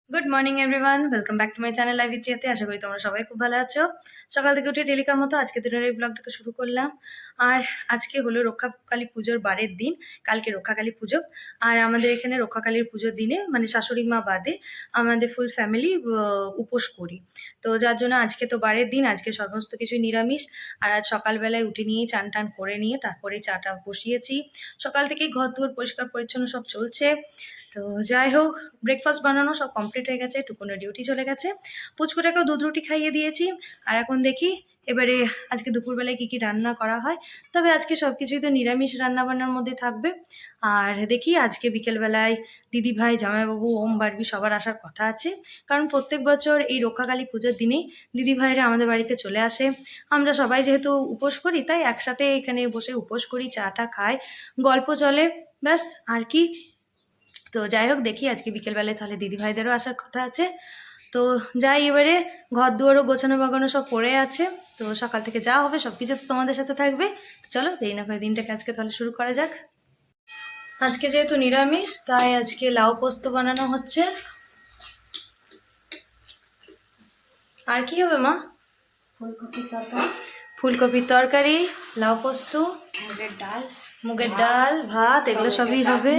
Good morning everyone, welcome back to my channel live with রিয়াতে। আশা করি তোমরা সবাই খুব ভালো আছো। সকাল থেকে উঠে ডেলিকার মতো আজকে দিনের এই ব্লগটাকে শুরু করলাম। আর আজকে হলো রক্ষাকালী পুজোর বারের দিন, কালকে রক্ষাকালী পুজো। আর আমাদের এখানে রক্ষাকালীর পুজোর দিনে মানে শাশুড়ি মা বাদে আমাদের ফুল ফ্যামিলি উপোস করি। তো যার জন্য আজকে তো বারের দিন, আজকে সমস্ত কিছুই নিরামিষ। আর আজ সকালবেলায় উঠে নিয়ে চান টান করে নিয়ে তারপরে চাটা বসিয়েছি। সকাল থেকেই ঘর দুয়ার পরিষ্কার পরিচ্ছন্ন সব চলছে। তো যাই হোক, ব্রেকফাস্ট বানানো সব কমপ্লিট হয়ে গেছে, টুকুনের ডিউটি চলে গেছে। পুচকুটাকেও দুধ রুটি খাইয়ে দিয়েছি। আর এখন দেখি এবারে আজকে দুপুরবেলায় কী কী রান্না করা হয়। তবে আজকে সব কিছুই তো নিরামিষ রান্নাবান্নার মধ্যে থাকবে। আর দেখি আজকে বিকেলবেলায় দিদিভাই, জামাইবাবু, ওম বাড়বি সবার আসার কথা আছে। কারণ প্রত্যেক বছর এই রক্ষাকালী পুজোর দিনেই দিদিভাইরা আমাদের বাড়িতে চলে আসে। আমরা সবাই যেহেতু উপোস করি তাই একসাথে এখানে বসে উপোস করি, চাটা খাই, গল্প চলে, ব্যাস। আর কি। তো যাই হোক, দেখি আজকে বিকেলবেলায় তাহলে দিদিভাইদেরও আসার কথা আছে। তো যাই, এবারে ঘর দুয়ারও গোছানো বাগানো সব পড়ে আছে। তো সকাল থেকে যা হবে সব কিছু তো তোমাদের সাথে থাকবে। চলো দেরি না করে দিনটাকে আজকে তাহলে শুরু করা যাক। আজকে যেহেতু নিরামিষ তাই আজকে লাউ পোস্ত বানানো হচ্ছে। আর কি হবে মা? ফুলকপির তরকারি, লাউ পোস্ত, মুগের ডাল, ভাত, এগুলো সবই হবে।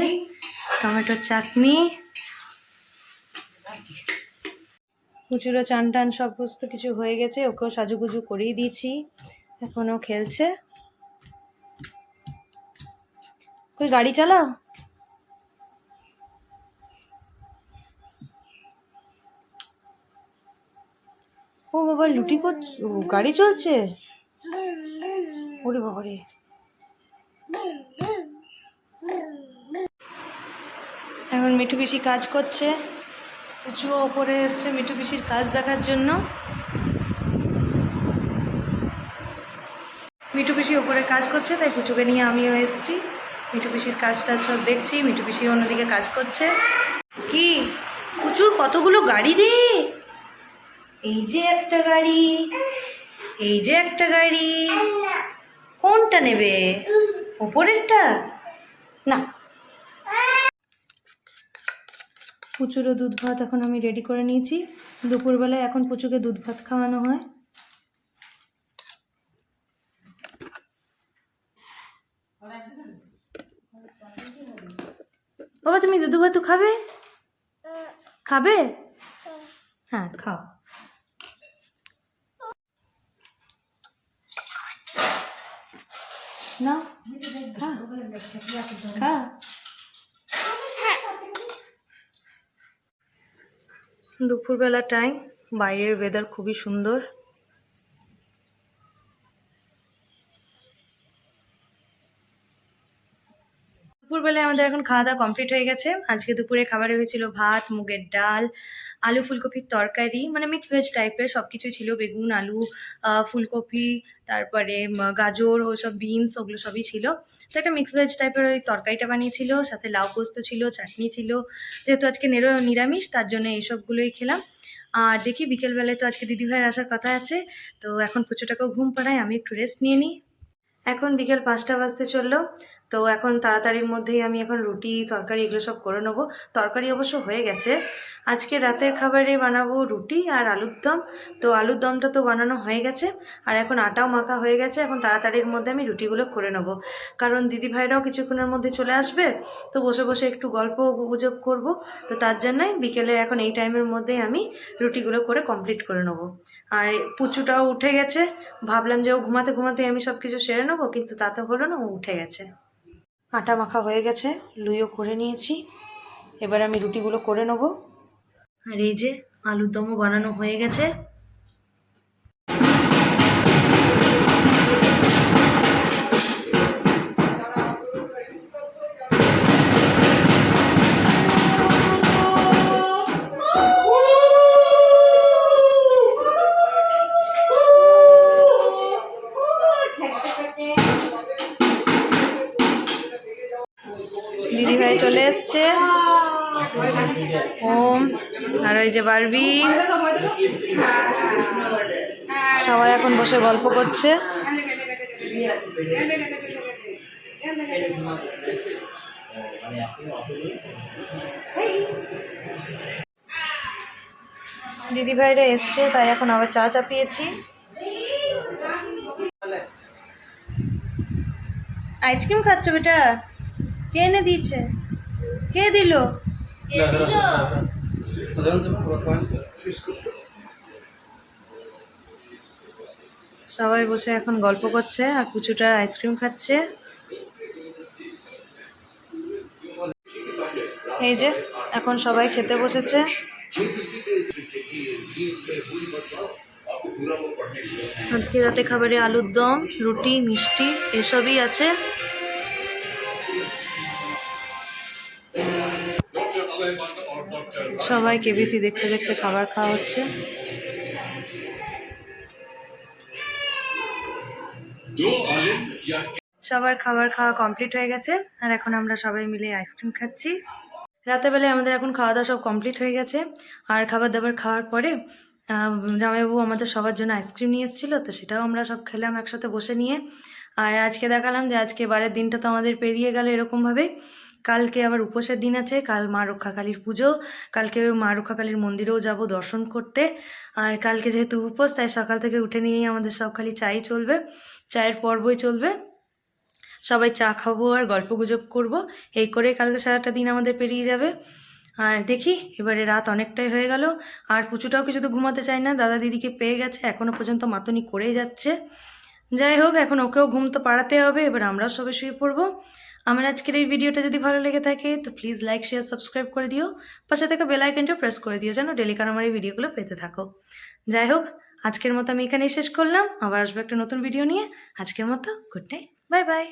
টমেটোর চাটনি। প্রচুরও চান টান সমস্ত কিছু হয়ে গেছে, ওকেও সাজুগুজু করিয়ে দিয়েছি, এখনও খেলছে। কই গাড়ি চালাও। ও বাবা, লুটি করছে, ও গাড়ি চলছে। ওরে বাবা রে। এখন মিঠু পিসি কাজ করছে, পুচুও ওপরে এসছে মিঠু পিসির কাজ দেখার জন্য। মিঠু পিসি ওপরে কাজ করছে তাই পুচুকে নিয়ে আমিও এসছি। মিঠু পিসির কাজটা সব দেখছি, মিঠু পিসি অন্যদিকে কাজ করছে। কি প্রচুর কতগুলো গাড়ি রে। এই যে একটা গাড়ি, এই যে একটা গাড়ি। কোনটা নেবে? ওপরেরটা না। পুচুরও দুধ ভাত এখন আমি রেডি করে নিয়েছি। দুপুরবেলায় এখন পুচুকে দুধ ভাত খাওয়ানো হয়। বাবা তুমি দুধ ভাত খাবে? খাবে? হ্যাঁ খাও। না খা খা। দুপুরবেলা টাইম, বাইরের ওয়েদার খুবই সুন্দর। দুপুরবেলায় আমাদের এখন খাওয়া দাওয়া কমপ্লিট হয়ে গেছে। আজকে দুপুরে খাবারে হয়েছিল ভাত, মুগের ডাল, আলু ফুলকপির তরকারি, মানে মিক্স ভেজ টাইপের সব কিছুই ছিল। বেগুন, আলু, ফুলকপি, তারপরে গাজর, ওসব বিনস, ওগুলো সবই ছিল। তো একটা মিক্স ভেজ টাইপের ওই তরকারিটা বানিয়েছিল, সাথে লাউ পোস্ত ছিল, চাটনি ছিল। যেহেতু আজকে নিরামিষ তার জন্য এইসবগুলোই খেলাম। আর দেখি বিকেলবেলায় তো আজকে দিদিভাইয়ের আসার কথা আছে। তো এখন পুচোটাকেও ঘুম পাড়াই, আমি একটু রেস্ট নিয়ে নিই। এখন বিকেল 5টা বাজতে চললো। তো এখন তাড়াতাড়ির মধ্যেই আমি এখন রুটি তরকারি এগুলো সব করে নেবো। তরকারি অবশ্য হয়ে গেছে। আজকে রাতের খাবারে বানাবো রুটি আর আলুর দম। তো আলুর দমটা তো বানানো হয়ে গেছে, আর এখন আটাও মাখা হয়ে গেছে। এখন তাড়াতাড়ির মধ্যে আমি রুটিগুলো করে নেবো, কারণ দিদিভাইরাও কিছুক্ষণের মধ্যে চলে আসবে। তো বসে বসে একটু গল্প গুজব করবো। তো তার জন্যই বিকেলে এখন এই টাইমের মধ্যেই আমি রুটিগুলো করে কমপ্লিট করে নেবো। আর পুচুটাও উঠে গেছে, ভাবলাম যে ও ঘুমাতে ঘুমাতে আমি সব কিছু সেরে নেবো, কিন্তু তাতে হলো না, ও উঠে গেছে। আটা মাখা হয়ে গেছে, লুইও করে নিয়েছি। এবার আমি রুটিগুলো করে নেবো। আর এই যে আলুর দমও বানানো হয়ে গেছে। দিদিভাই চলে এসছে, ওম আর ওই যে বারবি, সবাই এখন বসে গল্প করছে। দিদিভাইরা এসছে তাই এখন আবার চা চাপিয়েছি। আইসক্রিম খাচ্ছ বেটা? কে এনে দিয়েছে? কে দিল? সবাই বসে এখন গল্প করছে আর কুচুটা আইসক্রিম খাচ্ছে। এই যে এখন সবাই খেতে বসেছে। আজকে রাতে খাবারে আলুর দম, রুটি, মিষ্টি এসবই আছে। সবাই কেবিসি দেখতে দেখতে খাবার খাওয়া হচ্ছে। সবার খাবার খাওয়া কমপ্লিট হয়ে গেছে আর এখন আমরা সবাই মিলে আইসক্রিম খাচ্ছি। রাতেবেলায় আমাদের এখন খাওয়া দাওয়া সব কমপ্লিট হয়ে গেছে আর খাবার দাবার খাওয়ার পরে জামাইবাবু আমাদের সবার জন্য আইসক্রিম নিয়ে এসেছিলো, তো সেটাও আমরা সব খেলাম একসাথে বসে নিয়ে। আর আজকে দেখালাম যে আজকে বারের দিনটা তো আমাদের পেরিয়ে গেল এরকমভাবে। কালকে আবার উপোসের দিন আছে, কাল মা রক্ষাকালীর পুজো, কালকে মা রক্ষাকালীর মন্দিরেও যাব দর্শন করতে। আর কালকে যেহেতু উপোস তাই সকাল থেকে উঠে নিয়েই আমাদের সব খালি চাই চলবে, চায়ের পর্বই চলবে। সবাই চা খাবো আর গল্প গুজব করবো, এই করে কালকে সারাটা দিন আমাদের পেরিয়ে যাবে। আর দেখি এবারে রাত অনেকটাই হয়ে গেল আর পুচুটাও কিছু তো ঘুমাতে চায় না, দাদা দিদিকে পেয়ে গেছে, এখনও পর্যন্ত মাতনি করেই যাচ্ছে। যাই হোক এখন ওকেও ঘুম তো পাড়াতে হবে, এবার আমরাও সবাই শুয়ে পড়বো। আমার আজকের এই ভিডিওটা যদি ভালো লেগে থাকে তো প্লিজ লাইক শেয়ার সাবস্ক্রাইব করে দিও, পাশে থেকে বেল আইকনটা প্রেস করে দিও যেন ডেলিকার আমার এই ভিডিওগুলো পেতে থাকো। যাই হোক আজকের মতো আমি এখানেই শেষ করলাম, আবার আসবো একটা নতুন ভিডিও নিয়ে। আজকের মতো গুড নাইট, বাই বাই।